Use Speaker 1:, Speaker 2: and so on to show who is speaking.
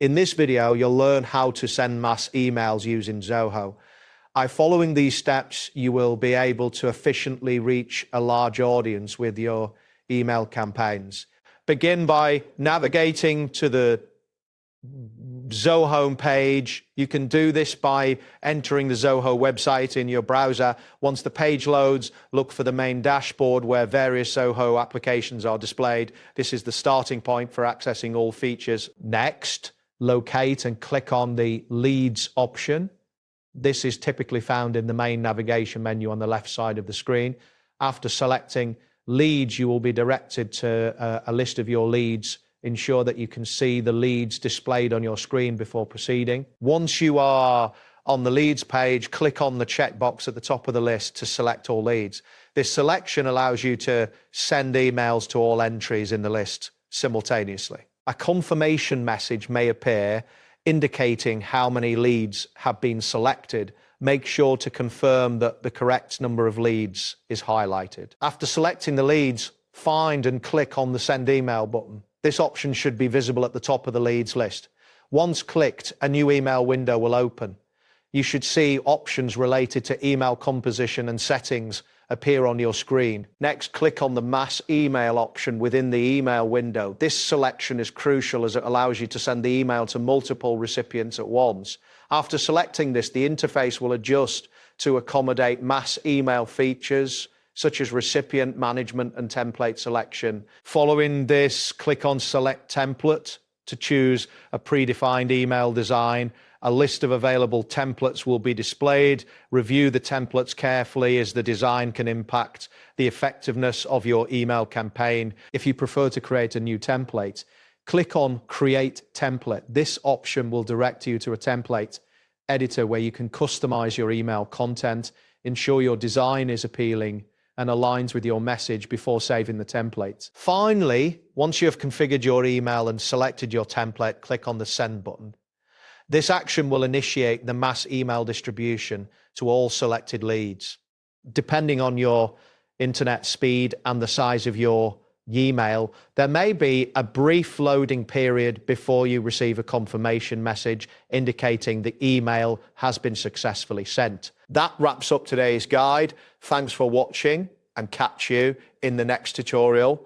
Speaker 1: In this video, you'll learn how to send mass emails using Zoho. By following these steps, you will be able to efficiently reach a large audience with your email campaigns. Begin by navigating to the Zoho page. You can do this by entering the Zoho website in your browser. Once the page loads, look for the main dashboard where various Zoho applications are displayed. This is the starting point for accessing all features. Next, locate and click on the Leads option. This is typically found in the main navigation menu on the left side of the screen. After selecting Leads, you will be directed to a list of your leads. Ensure that you can see the leads displayed on your screen before proceeding. Once you are on the leads page, click on the checkbox at the top of the list to select all leads. This selection allows you to send emails to all entries in the list simultaneously. A confirmation message may appear indicating how many leads have been selected. Make sure to confirm that the correct number of leads is highlighted. After selecting the leads, find and click on the Send Email button. This option should be visible at the top of the leads list. Once clicked, a new email window will open. You should see options related to email composition and settings appear on your screen. Next, click on the Mass Email option within the email window. This selection is crucial as it allows you to send the email to multiple recipients at once. After selecting this, the interface will adjust to accommodate mass email features such as recipient management and template selection. Following this, click on Select Template to choose a predefined email design. A list of available templates will be displayed. Review the templates carefully as the design can impact the effectiveness of your email campaign. If you prefer to create a new template, click on Create Template. This option will direct you to a template editor where you can customize your email content, ensure your design is appealing and aligns with your message before saving the template. Finally, once you have configured your email and selected your template, click on the Send button. This action will initiate the mass email distribution to all selected leads. Depending on your internet speed and the size of your email, there may be a brief loading period before you receive a confirmation message indicating the email has been successfully sent. That wraps up today's guide. Thanks for watching and catch you in the next tutorial.